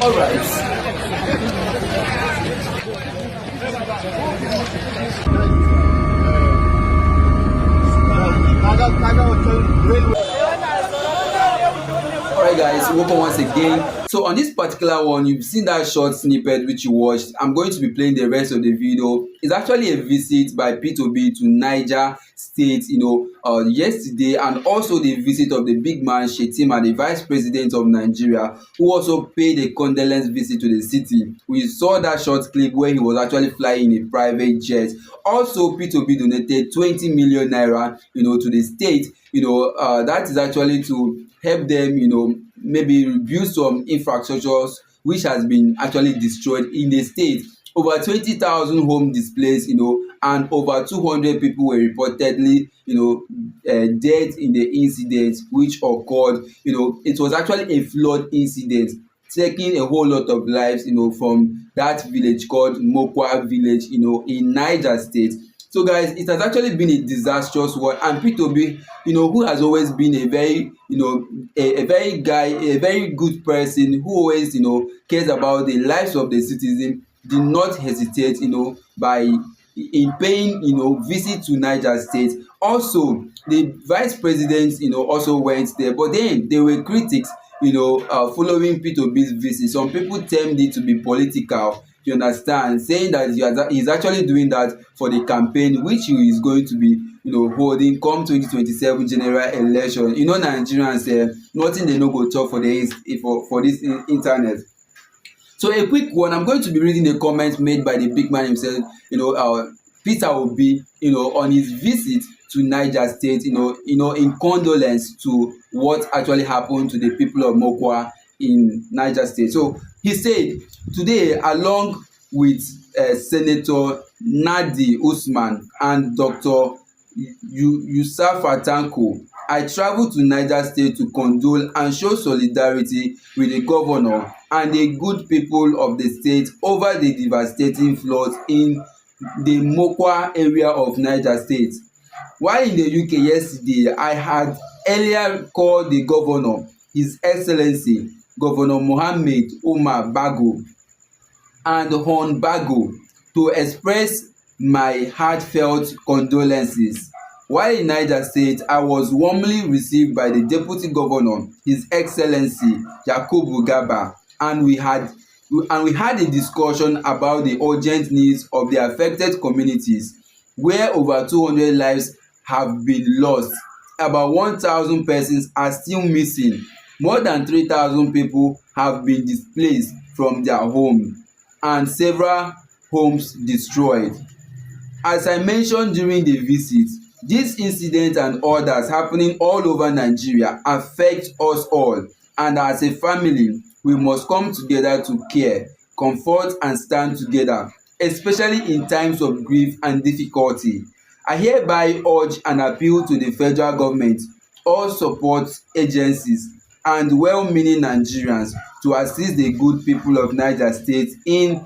All right. Alright guys, welcome once again. So on this particular one, you've seen that short snippet which you watched. I'm going to be playing the rest of the video. It's actually a visit by P2B to Niger State, yesterday, and also the visit of the big man Shetima, the vice president of Nigeria, who also paid a condolence visit to the city. We saw that short clip where he was actually flying in a private jet. Also, P2B donated 20 million naira, to the state. That is actually to help them, maybe rebuild some infrastructures which has been actually destroyed in the state. Over 20,000 home displaced, and over 200 people were reportedly, dead in the incident which occurred. It was actually a flood incident, taking a whole lot of lives, from that village called Mokwa village, in Niger State. So guys, it has actually been a disastrous one, and P2B, who has always been a very, a very good person who always, cares about the lives of the citizen, did not hesitate, in paying, visit to Niger State. Also, the vice president, also went there, but then there were critics, following P2B's visit. Some people termed it to be political. You understand, saying that he's actually doing that for the campaign which he is going to be holding come 2027 general election. Nigerians, nothing they no go talk for this internet. So a quick one, I'm going to be reading the comments made by the big man himself, Peter Obi, on his visit to Niger State, in condolence to what actually happened to the people of Mokwa in Niger State. So he said, today, along with Senator Nadi Usman and Dr. Yusuf Atanko, I traveled to Niger State to condole and show solidarity with the governor and the good people of the state over the devastating floods in the Mokwa area of Niger State. While in the UK yesterday, I had earlier called the governor, His Excellency Governor Mohammed Umar Bago and Hon Bago, to express my heartfelt condolences. While in Niger State, I was warmly received by the Deputy Governor, His Excellency Yakubu Garba, and we had a discussion about the urgent needs of the affected communities, where over 200 lives have been lost. About 1,000 persons are still missing. More than 3,000 people have been displaced from their home, and several homes destroyed. As I mentioned during the visit, this incident and others happening all over Nigeria affect us all, and as a family, we must come together to care, comfort, and stand together, especially in times of grief and difficulty. I hereby urge and appeal to the federal government, all support agencies, and well-meaning Nigerians to assist the good people of Niger State in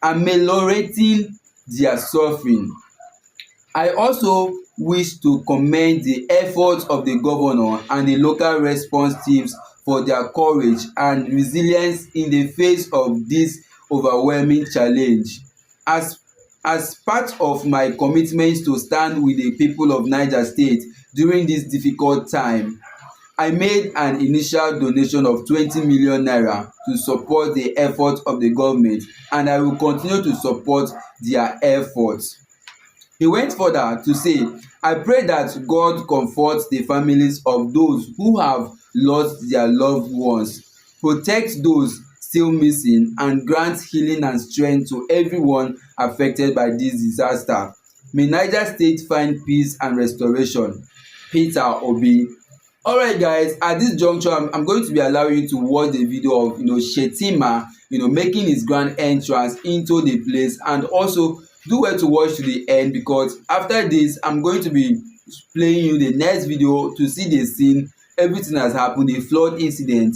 ameliorating their suffering. I also wish to commend the efforts of the governor and the local response teams for their courage and resilience in the face of this overwhelming challenge. As part of my commitment to stand with the people of Niger State during this difficult time, I made an initial donation of 20 million naira to support the efforts of the government, and I will continue to support their efforts. He went further to say, I pray that God comforts the families of those who have lost their loved ones, protect those still missing, and grant healing and strength to everyone affected by this disaster. May Niger State find peace and restoration. Peter Obi. Alright guys, at this juncture, I'm going to be allowing you to watch the video of Shetima, making his grand entrance into the place, and also do well to watch to the end, because after this I'm going to be playing you the next video to see the scene, everything has happened, the flood incident,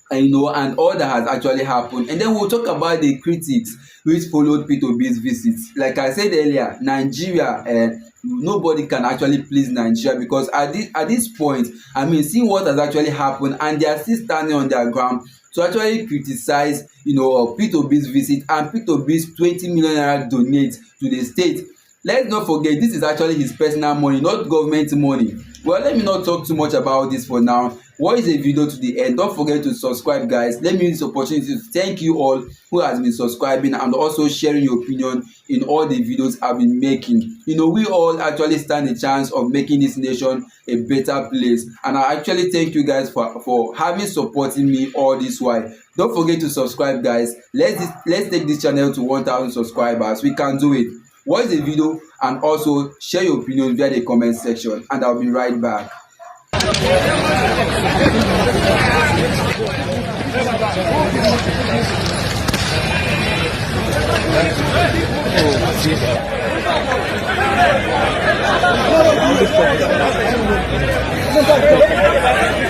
and all that has actually happened, and then we'll talk about the critics which followed P2B's visits. Like I said earlier, Nigeria, nobody can actually please Nigeria, because at this point, I mean, seeing what has actually happened, and they are still standing on their ground to actually criticize, P2B's visit and P2B's 20 million naira donate to the state. Let's not forget this is actually his personal money, not government money. Well, let me not talk too much about this for now. Watch the video to the end. Don't forget to subscribe, guys. Let me use this opportunity to thank you all who has been subscribing and also sharing your opinion in all the videos I've been making. We all actually stand a chance of making this nation a better place, and I actually thank you guys for having supporting me all this while. Don't forget to subscribe, guys. Let's take this channel to 1,000 subscribers. We can do it. Watch the video and also share your opinion via the comment section, and I'll be right back.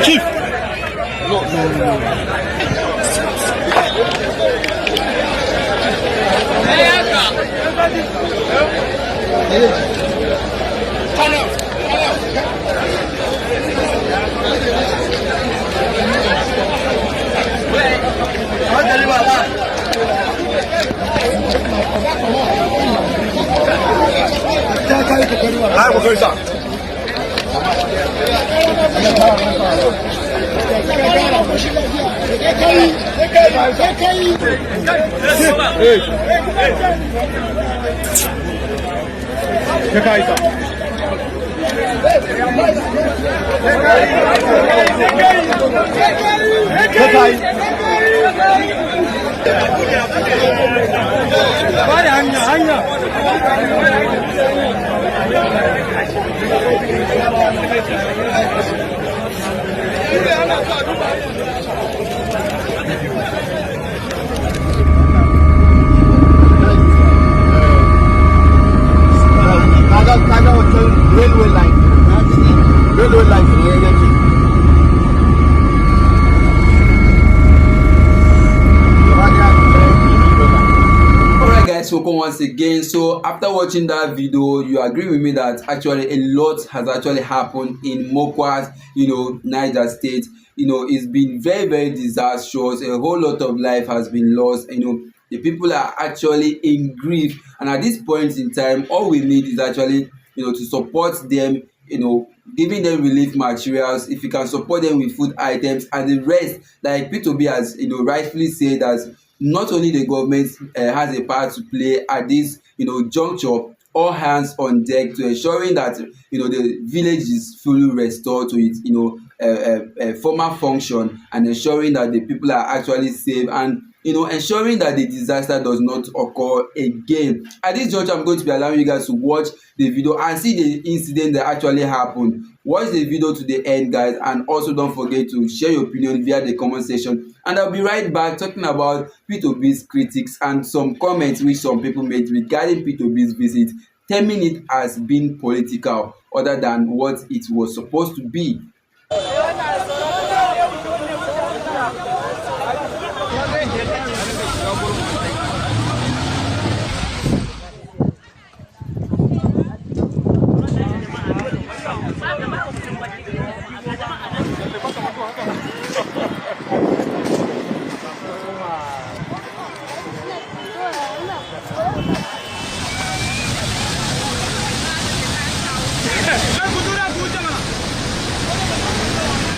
Chief. No. Welcome once again. So after watching that video, you agree with me that actually a lot has actually happened in Mokwa, Niger state. It's been very, very disastrous. A whole lot of life has been lost. The people are actually in grief, and at this point in time, all we need is actually, to support them, giving them relief materials. If you can support them with food items and the rest, like P2B has, rightfully said that not only the government has a part to play at this, juncture. All hands on deck to ensuring that the village is fully restored to its former function, and ensuring that the people are actually safe, and ensuring that the disaster does not occur again. At this juncture, I'm going to be allowing you guys to watch the video and see the incident that actually happened. Watch the video to the end, guys, and also don't forget to share your opinion via the comment section. And I'll be right back talking about P2B's critics and some comments which some people made regarding P2B's visit, terming it as being political other than what it was supposed to be.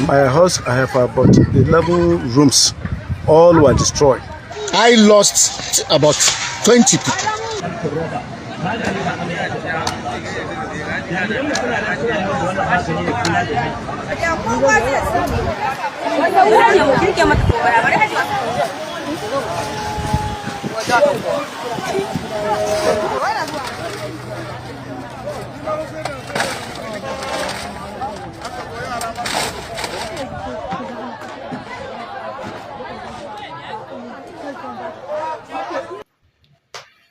My house, I have about 11 rooms. All were destroyed. I lost about 20 people.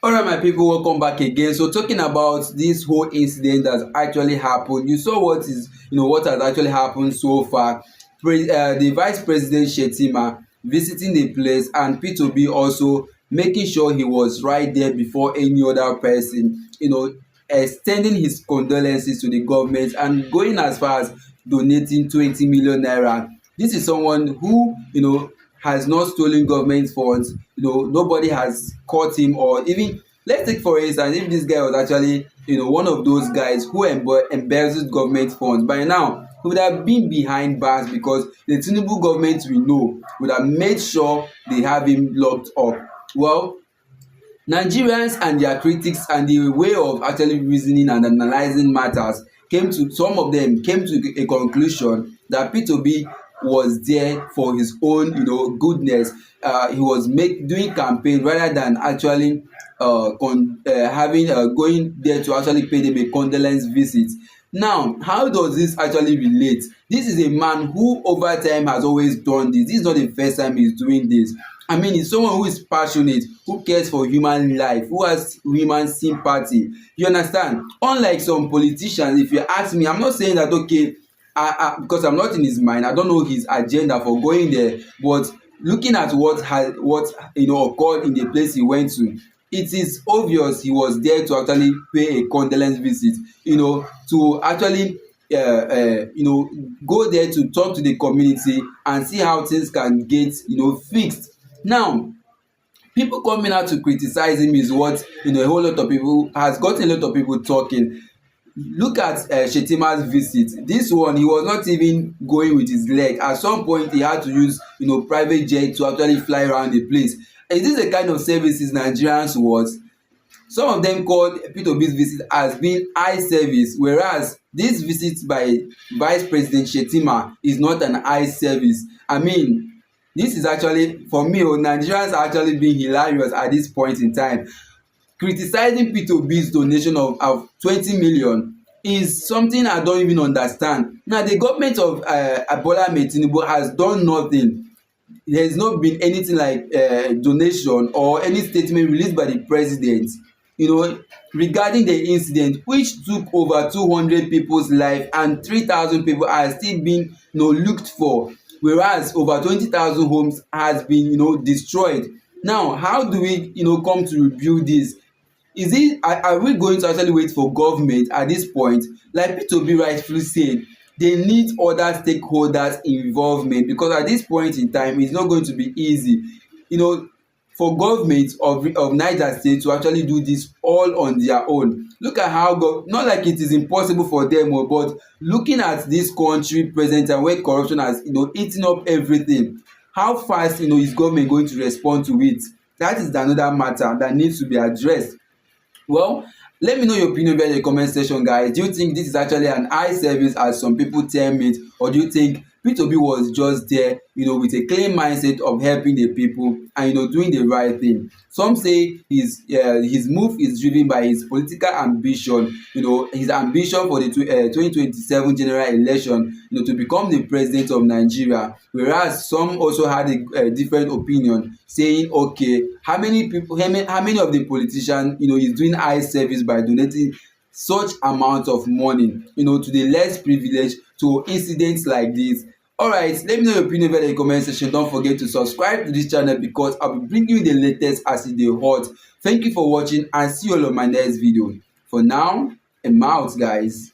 Alright, my people, welcome back again. So talking about this whole incident that actually happened, you saw what has actually happened so far. The Vice President Shetima visiting the place, and P2B also making sure he was right there before any other person, extending his condolences to the government and going as far as donating 20 million naira. This is someone who, has not stolen government funds. Nobody has caught him, or even, let's take for instance, if this guy was actually one of those guys who embezzled government funds, by now he would have been behind bars, because the Tinubu government, we know, would have made sure they have him locked up. Well, Nigerians and their critics and the way of actually reasoning and analyzing matters some of them came to a conclusion that P2B was there for his own goodness. He was doing campaign rather than actually having going there to actually pay them a condolence visit. Now, how does this actually relate? This is a man who over time has always done this. This is not the first time he's doing this. I mean, he's someone who is passionate, who cares for human life, who has human sympathy. You understand? Unlike some politicians, if you ask me, I'm not saying that, okay, because I'm not in his mind, I don't know his agenda for going there, but looking at what occurred in the place he went to, it is obvious he was there to actually pay a condolence visit, to actually go there to talk to the community and see how things can get fixed. Now, people coming out to criticize him is what a whole lot of people has gotten a lot of people talking. Look at Shetima's visit. This one, he was not even going with his leg. At some point, he had to use private jet to actually fly around the place. Is this the kind of services Nigerians want? Some of them called P2B's visit as being eye service, whereas this visit by Vice President Shetima is not an eye service. I mean, this is actually, for me, Nigerians are actually being hilarious at this point in time. Criticizing P2B's donation of 20 million is something I don't even understand. Now, the government of Bola Ahmed Tinubu has done nothing. There has not been anything like donation or any statement released by the president, regarding the incident, which took over 200 people's life and 3,000 people are still being looked for, whereas over 20,000 homes has been destroyed. Now, how do we come to rebuild this? Are we going to actually wait for government at this point? Like P2B rightfully said, they need other stakeholders involvement, because at this point in time it's not going to be easy for government of Niger State to actually do this all on their own. Look at how not like it is impossible for them, but looking at this country present and where corruption has eaten up everything, how fast is government going to respond to it? That is another matter that needs to be addressed. Well, let me know your opinion in the comment section, guys. Do you think this is actually an eye service as some people term it, or do you think P2B was just there with a clean mindset of helping the people and doing the right thing? Some say his move is driven by his political ambition, his ambition for the 2027 general election, to become the president of Nigeria, whereas some also had a different opinion, saying, okay, how many of the politicians is doing eye service by donating such amount of money to the less privileged, to incidents like this. Alright, let me know your opinion in the comment section. Don't forget to subscribe to this channel, because I'll be bringing you the latest as it dey hot. Thank you for watching, and see you all on my next video. For now, I'm out, guys.